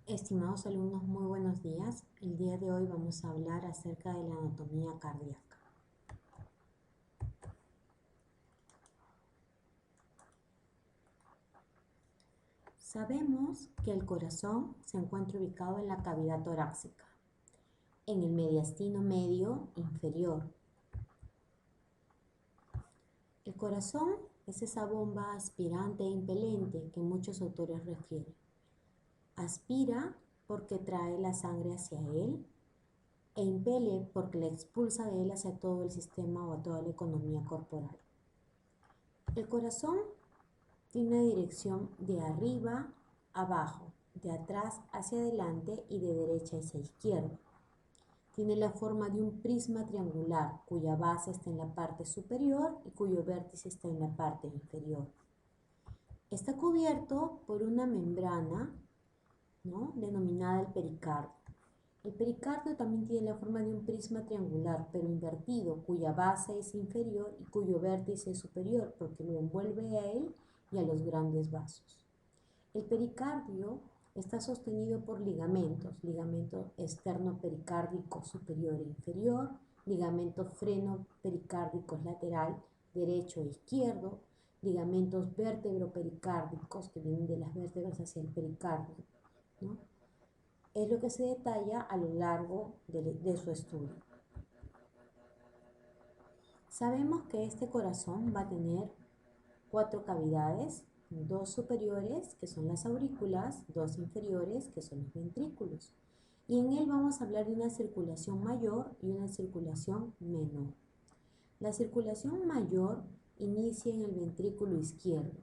Estimados alumnos, muy buenos días. El día de hoy vamos a hablar acerca de la anatomía cardíaca. Sabemos que el corazón se encuentra ubicado en la cavidad torácica, en el mediastino medio inferior. El corazón es esa bomba aspirante e impelente que muchos autores refieren. Aspira porque trae la sangre hacia él e impele porque la expulsa de él hacia todo el sistema o a toda la economía corporal. El corazón tiene una dirección de arriba a abajo, de atrás hacia adelante y de derecha hacia izquierda. Tiene la forma de un prisma triangular cuya base está en la parte superior y cuyo vértice está en la parte inferior. Está cubierto por una membrana, denominada el pericardio. El pericardio también tiene la forma de un prisma triangular, pero invertido, cuya base es inferior y cuyo vértice es superior, porque lo envuelve a él y a los grandes vasos. El pericardio está sostenido por ligamentos, ligamento externo pericárdico superior e inferior, ligamento freno pericárdicos lateral derecho e izquierdo, ligamentos vértebro-pericárdicos que vienen de las vértebras hacia el pericardio, ¿no? Es lo que se detalla a lo largo de su estudio. Sabemos que este corazón va a tener 4 cavidades, 2 superiores, que son las aurículas, 2 inferiores, que son los ventrículos. Y en él vamos a hablar de una circulación mayor y una circulación menor. La circulación mayor inicia en el ventrículo izquierdo,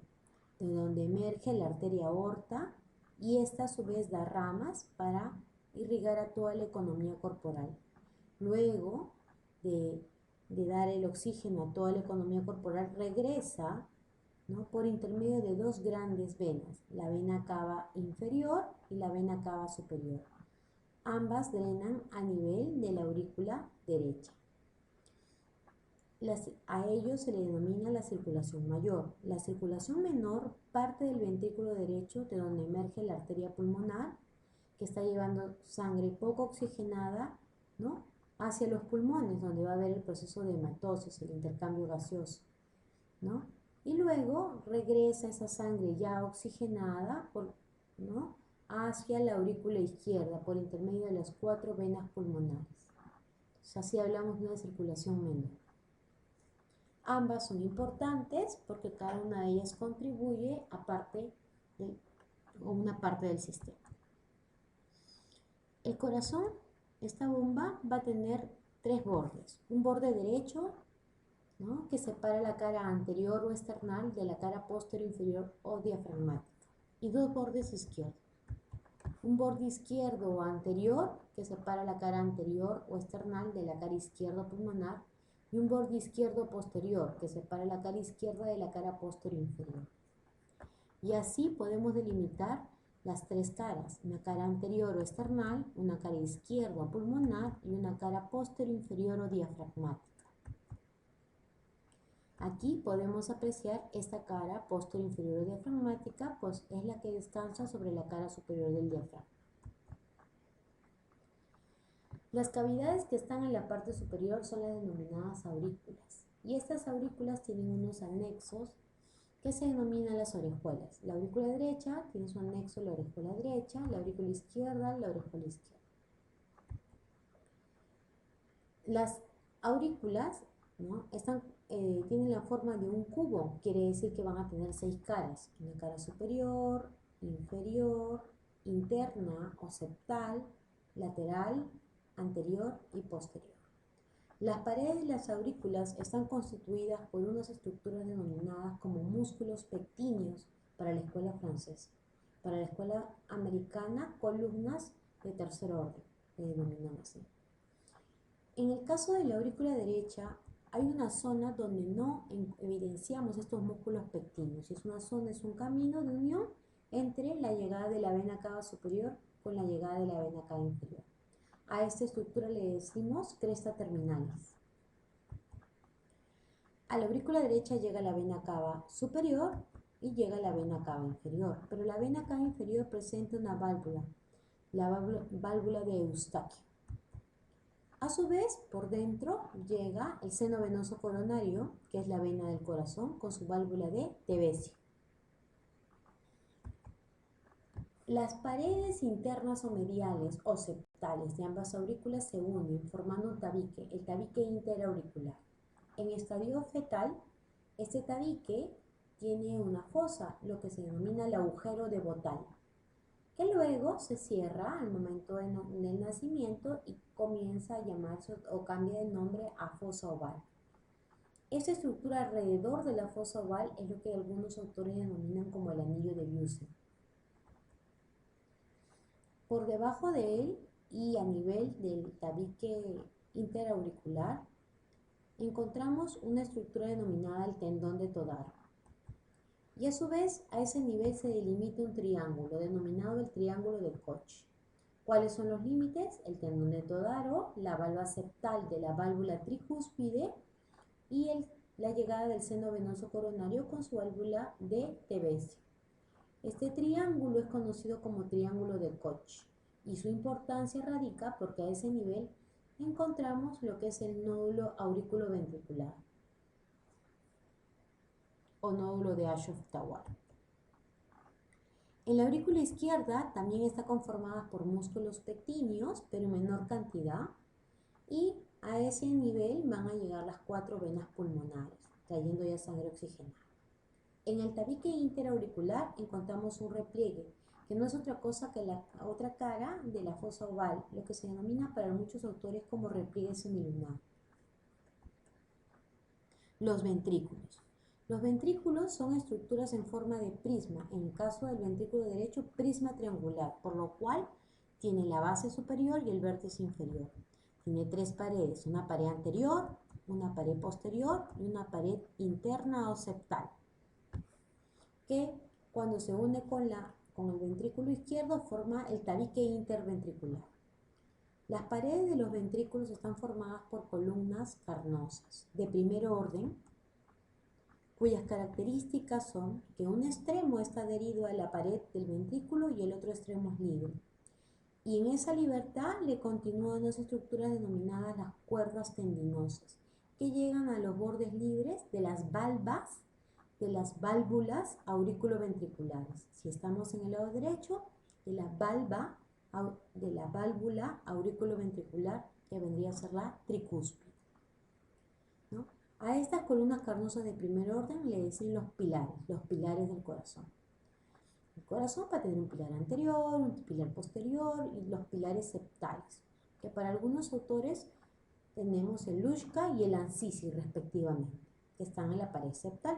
de donde emerge la arteria aorta, y esta a su vez da ramas para irrigar a toda la economía corporal. Luego de dar el oxígeno a toda la economía corporal, regresa, por intermedio de 2 grandes venas, la vena cava inferior y la vena cava superior. Ambas drenan a nivel de la aurícula derecha. A ello se le denomina la circulación mayor. La circulación menor parte del ventrículo derecho, de donde emerge la arteria pulmonar, que está llevando sangre poco oxigenada, hacia los pulmones, donde va a haber el proceso de hematosis, el intercambio gaseoso, y luego regresa esa sangre ya oxigenada hacia la aurícula izquierda por intermedio de las 4 venas pulmonares. Entonces, así hablamos de una circulación menor. Ambas son importantes porque cada una de ellas contribuye a una parte del sistema. El corazón, esta bomba, va a tener 3 bordes. Un borde derecho, que separa la cara anterior o external de la cara posterior inferior o diafragmática. Y 2 bordes izquierdos. Un borde izquierdo o anterior que separa la cara anterior o external de la cara izquierda pulmonar, y un borde izquierdo posterior que separa la cara izquierda de la cara posterior inferior. Y así podemos delimitar las 3 caras, una cara anterior o external, una cara izquierda o pulmonar y una cara posterior inferior o diafragmática. Aquí podemos apreciar esta cara posterior inferior o diafragmática, pues es la que descansa sobre la cara superior del diafragma. Las cavidades que están en la parte superior son las denominadas aurículas, y estas aurículas tienen unos anexos que se denominan las orejuelas. La aurícula derecha tiene su anexo la orejuela derecha, la aurícula izquierda la orejuela izquierda. Las aurículas tienen la forma de un cubo, quiere decir que van a tener 6 caras, una cara superior, inferior, interna o septal, lateral, anterior y posterior. Las paredes de las aurículas están constituidas por unas estructuras denominadas como músculos pectíneos para la escuela francesa. Para la escuela americana, columnas de tercer orden, se denominan así. En el caso de la aurícula derecha, hay una zona donde no evidenciamos estos músculos pectíneos. Es un camino de unión entre la llegada de la vena cava superior con la llegada de la vena cava inferior. A esta estructura le decimos cresta terminalis. A la aurícula derecha llega la vena cava superior y llega la vena cava inferior, pero la vena cava inferior presenta una válvula la válvula de Eustaquio. A su vez, por dentro llega el seno venoso coronario, que es la vena del corazón, con su válvula de Tevesi. Las paredes internas o mediales o septales de ambas aurículas se unen formando un tabique, el tabique interauricular. En estadio fetal, este tabique tiene una fosa, lo que se denomina el agujero de Bottal, que luego se cierra al momento del nacimiento y comienza a llamarse o cambia de nombre a fosa oval. Esta estructura alrededor de la fosa oval es lo que algunos autores denominan como el anillo de Biusen. Por debajo de él y a nivel del tabique interauricular encontramos una estructura denominada el tendón de Todaro. Y a su vez a ese nivel se delimita un triángulo denominado el triángulo de Koch. ¿Cuáles son los límites? El tendón de Todaro, la valva septal de la válvula tricúspide y la llegada del seno venoso coronario con su válvula de Tevesi. Este triángulo es conocido como triángulo de Koch y su importancia radica porque a ese nivel encontramos lo que es el nódulo auriculoventricular o nódulo de Ashov-Tawar. En la aurícula izquierda también está conformada por músculos pectíneos, pero en menor cantidad, y a ese nivel van a llegar las 4 venas pulmonares, trayendo ya sangre oxigenada. En el tabique interauricular encontramos un repliegue, que no es otra cosa que la otra cara de la fosa oval, lo que se denomina para muchos autores como repliegue semilunar. Los ventrículos. Los ventrículos son estructuras en forma de prisma, en el caso del ventrículo derecho, prisma triangular, por lo cual tiene la base superior y el vértice inferior. Tiene 3 paredes, una pared anterior, una pared posterior y una pared interna o septal, que cuando se une con el ventrículo izquierdo forma el tabique interventricular. Las paredes de los ventrículos están formadas por columnas carnosas de primer orden, cuyas características son que un extremo está adherido a la pared del ventrículo y el otro extremo es libre. Y en esa libertad le continúan las estructuras denominadas las cuerdas tendinosas, que llegan a los bordes libres de las valvas, de las válvulas auriculoventriculares. Si estamos en el lado derecho, de la válvula auriculoventricular, que vendría a ser la tricúspide, ¿no? A estas columnas carnosas de primer orden le dicen los pilares del corazón. El corazón va a tener un pilar anterior, un pilar posterior y los pilares septales, que para algunos autores tenemos el Luschka y el Ancisi respectivamente, que están en la pared septal.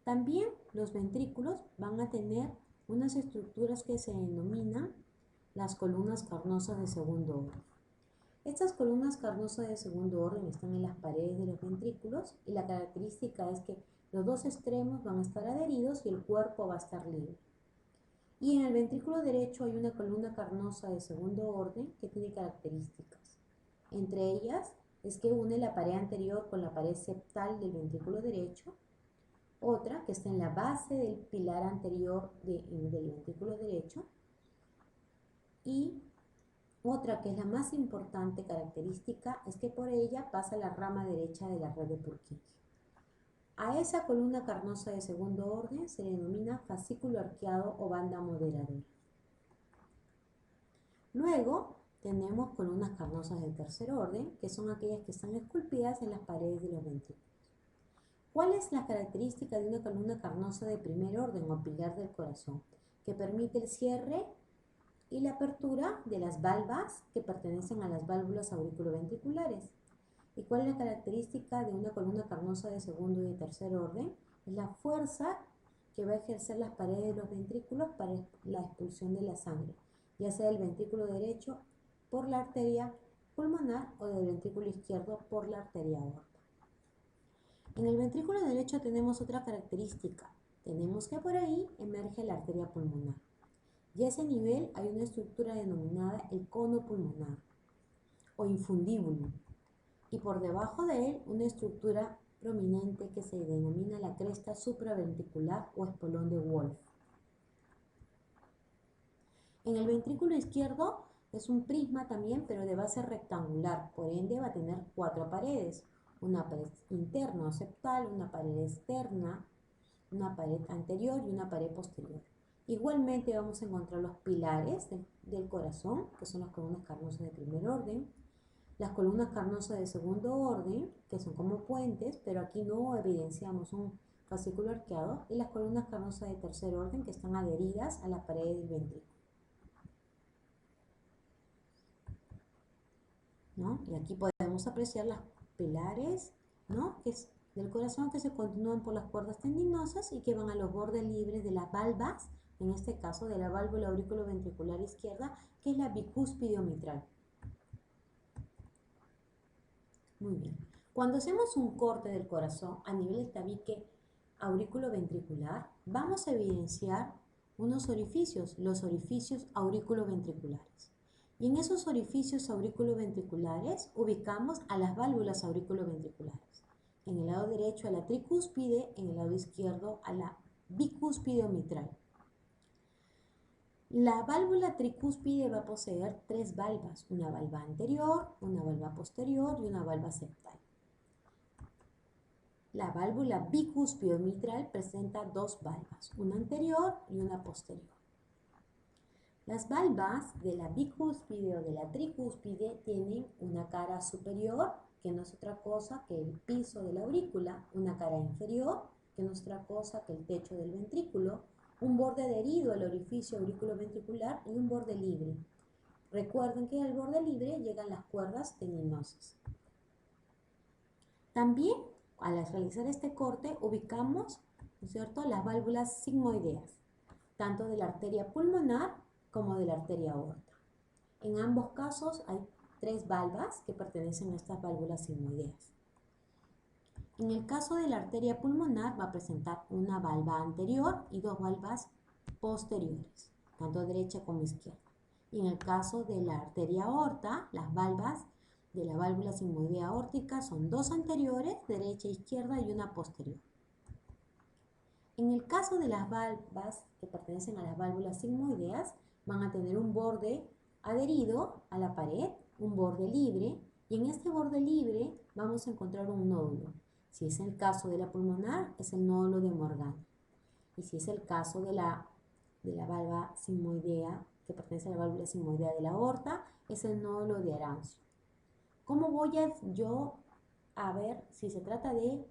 También los ventrículos van a tener unas estructuras que se denominan las columnas carnosas de segundo orden. Estas columnas carnosas de segundo orden están en las paredes de los ventrículos y la característica es que los dos extremos van a estar adheridos y el cuerpo va a estar libre. Y en el ventrículo derecho hay una columna carnosa de segundo orden que tiene características. Entre ellas es que une la pared anterior con la pared septal del ventrículo derecho, otra que está en la base del pilar anterior del ventrículo derecho y otra que es la más importante característica es que por ella pasa la rama derecha de la red de Purkinje. A esa columna carnosa de segundo orden se le denomina fascículo arqueado o banda moderadora. Luego tenemos columnas carnosas de tercer orden, que son aquellas que están esculpidas en las paredes de los ventrículos. ¿Cuál es la característica de una columna carnosa de primer orden o pilar del corazón? Que permite el cierre y la apertura de las valvas que pertenecen a las válvulas auriculoventriculares. ¿Y cuál es la característica de una columna carnosa de segundo y de tercer orden? Es la fuerza que va a ejercer las paredes de los ventrículos para la expulsión de la sangre, ya sea del ventrículo derecho por la arteria pulmonar o del ventrículo izquierdo por la arteria aorta. En el ventrículo derecho tenemos otra característica. Tenemos que por ahí emerge la arteria pulmonar. Y a ese nivel hay una estructura denominada el cono pulmonar o infundíbulo. Y por debajo de él una estructura prominente que se denomina la cresta supraventricular o espolón de Wolf. En el ventrículo izquierdo es un prisma también, pero de base rectangular, por ende va a tener 4 paredes. Una pared interna o septal, una pared externa, una pared anterior y una pared posterior. Igualmente vamos a encontrar los pilares del corazón, que son las columnas carnosas de primer orden, las columnas carnosas de segundo orden, que son como puentes, pero aquí no evidenciamos un fascículo arqueado, y las columnas carnosas de tercer orden, que están adheridas a la pared del ventrículo, ¿no? Y aquí podemos apreciar los pilares, ¿no?, que es del corazón, que se continúan por las cuerdas tendinosas y que van a los bordes libres de las valvas, en este caso de la válvula auriculoventricular izquierda, que es la bicúspide mitral. Muy bien. Cuando hacemos un corte del corazón a nivel del tabique auriculoventricular, vamos a evidenciar unos orificios, los orificios auriculoventriculares. Y en esos orificios auriculoventriculares ubicamos a las válvulas auriculoventriculares. En el lado derecho a la tricúspide, en el lado izquierdo a la bicúspide mitral. La válvula tricúspide va a poseer 3 valvas, una valva anterior, una valva posterior y una valva septal. La válvula bicúspide mitral presenta 2 valvas, una anterior y una posterior. Las valvas de la bicúspide o de la tricúspide tienen una cara superior, que no es otra cosa que el piso de la aurícula, una cara inferior, que no es otra cosa que el techo del ventrículo, un borde adherido al orificio auriculoventricular y un borde libre. Recuerden que al borde libre llegan las cuerdas tendinosas. También, al realizar este corte, ubicamos, ¿no es cierto?, las válvulas sigmoideas, tanto de la arteria pulmonar como de la arteria aorta. En ambos casos hay 3 valvas que pertenecen a estas válvulas sigmoideas. En el caso de la arteria pulmonar va a presentar una valva anterior y 2 valvas posteriores, tanto derecha como izquierda. Y en el caso de la arteria aorta, las valvas de la válvula sigmoidea aórtica son 2 anteriores, derecha e izquierda, y una posterior. En el caso de las valvas que pertenecen a las válvulas sigmoideas, van a tener un borde adherido a la pared, un borde libre, y en este borde libre vamos a encontrar un nódulo. Si es el caso de la pulmonar, es el nódulo de Morgana. Y si es el caso de la valva sigmoidea, que pertenece a la válvula sigmoidea de la aorta, es el nódulo de Arancio. ¿Cómo voy yo a ver si se trata de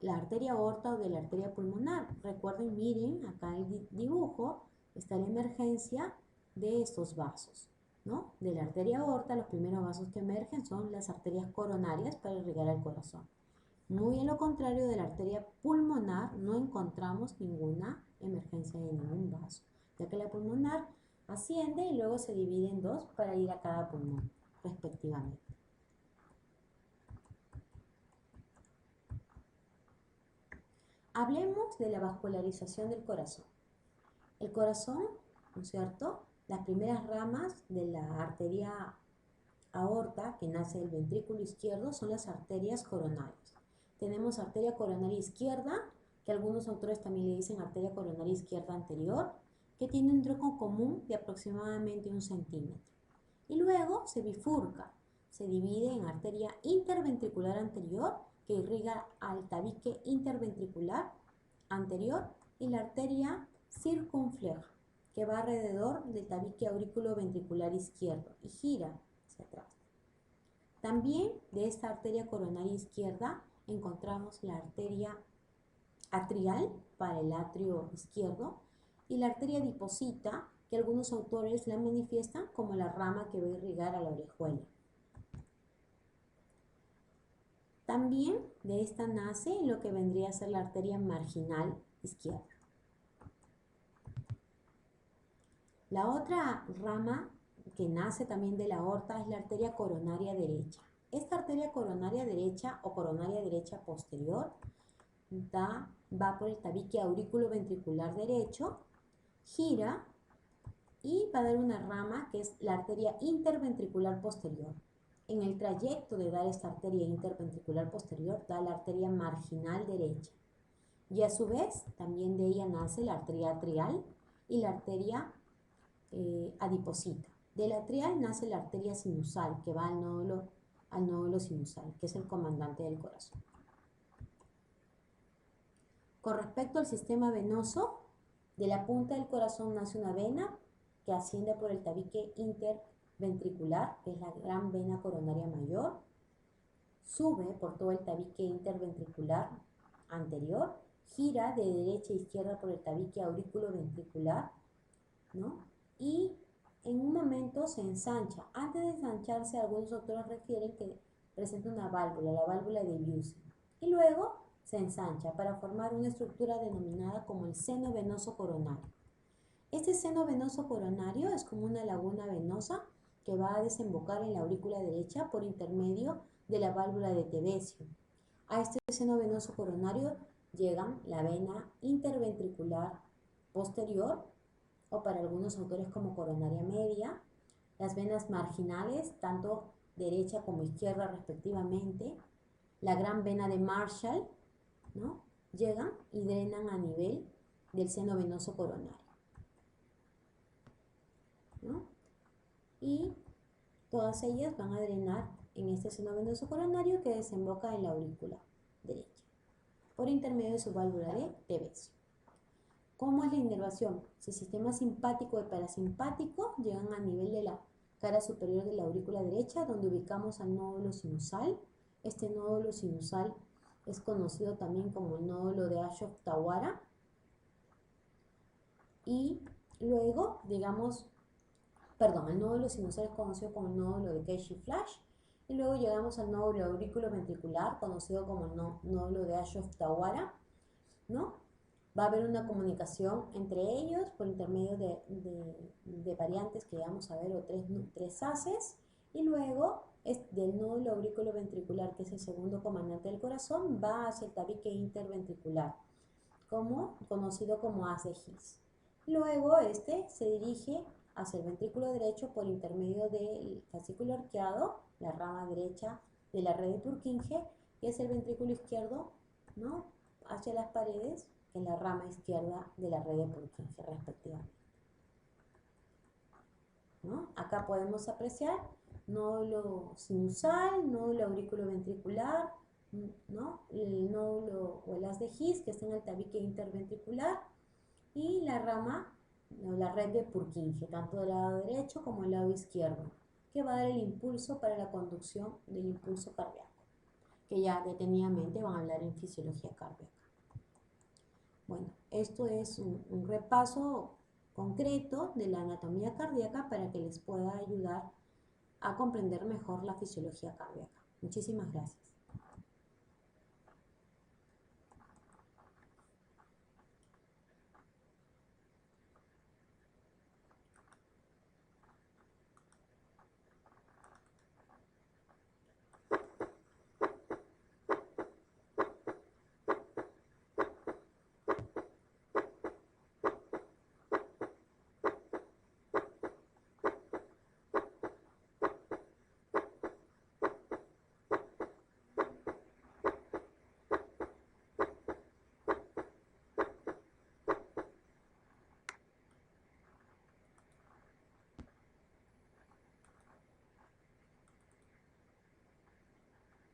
la arteria aorta o de la arteria pulmonar? Recuerden, miren, acá en el dibujo está la emergencia de estos vasos, ¿no? De la arteria aorta, los primeros vasos que emergen son las arterias coronarias para irrigar al corazón. Muy en lo contrario de la arteria pulmonar, no encontramos ninguna emergencia de ningún vaso, ya que la pulmonar asciende y luego se divide en 2 para ir a cada pulmón, respectivamente. Hablemos de la vascularización del corazón. El corazón, ¿no es cierto?, las primeras ramas de la arteria aorta que nace del ventrículo izquierdo son las arterias coronarias. Tenemos arteria coronaria izquierda, que algunos autores también le dicen arteria coronaria izquierda anterior, que tiene un tronco común de aproximadamente 1 centímetro. Y luego se bifurca, se divide en arteria interventricular anterior, que irriga al tabique interventricular anterior, y la arteria circunfleja, que va alrededor del tabique auriculoventricular izquierdo y gira hacia atrás. También de esta arteria coronaria izquierda encontramos la arteria atrial para el atrio izquierdo y la arteria adiposita, que algunos autores la manifiestan como la rama que va a irrigar a la orejuela. También de esta nace lo que vendría a ser la arteria marginal izquierda. La otra rama que nace también de la aorta es la arteria coronaria derecha. Esta arteria coronaria derecha o coronaria derecha posterior va por el tabique aurículo-ventricular derecho, gira y va a dar una rama que es la arteria interventricular posterior. En el trayecto de dar esta arteria interventricular posterior da la arteria marginal derecha. Y a su vez también de ella nace la arteria atrial y la arteria adiposita. Del atrial nace la arteria sinusal que va al nódulo sinusal, que es el comandante del corazón. Con respecto al sistema venoso, de la punta del corazón nace una vena que asciende por el tabique interventricular, que es la gran vena coronaria mayor, sube por todo el tabique interventricular anterior, gira de derecha a izquierda por el tabique auriculoventricular, ¿no? Y en un momento se ensancha. Antes de ensancharse, algunos autores refieren que presenta una válvula, la válvula de Busen, y luego se ensancha para formar una estructura denominada como el seno venoso coronario. Este seno venoso coronario es como una laguna venosa que va a desembocar en la aurícula derecha por intermedio de la válvula de Tevesio. A este seno venoso coronario llegan la vena interventricular posterior, o para algunos autores como coronaria media, las venas marginales, tanto derecha como izquierda respectivamente, la gran vena de Marshall, ¿no? Llegan y drenan a nivel del seno venoso coronario, ¿no? Y todas ellas van a drenar en este seno venoso coronario que desemboca en la aurícula derecha, por intermedio de su válvula de Tevesio. ¿Cómo es la inervación? Si el sistema simpático y parasimpático llegan a nivel de la cara superior de la aurícula derecha, donde ubicamos al nódulo sinusal. Este nódulo sinusal es conocido también como el nódulo de Ashok-Tawara. Y luego, digamos, el nódulo sinusal es conocido como el nódulo de Keshi-Flash. Y luego llegamos al nódulo auriculoventricular, conocido como el nódulo de Ashok-Tawara, ¿no? Va a haber una comunicación entre ellos por intermedio de variantes que vamos a ver, o tres haces, y luego del nódulo auriculoventricular, que es el segundo comandante del corazón, va hacia el tabique interventricular, conocido como haz de His. Luego este se dirige hacia el ventrículo derecho por intermedio del fascículo arqueado, la rama derecha de la red de Purkinje, y es el ventrículo izquierdo, ¿no?, hacia las paredes, en la rama izquierda de la red de Purkinje respectivamente, ¿no? Acá podemos apreciar nódulo sinusal, nódulo auriculoventricular, ¿no?, el nódulo o el haz de His que está en el tabique interventricular, y la rama, la red de Purkinje, tanto del lado derecho como del lado izquierdo, que va a dar el impulso para la conducción del impulso cardíaco, que ya detenidamente van a hablar en fisiología cardíaca. Bueno, esto es un repaso concreto de la anatomía cardíaca para que les pueda ayudar a comprender mejor la fisiología cardíaca. Muchísimas gracias.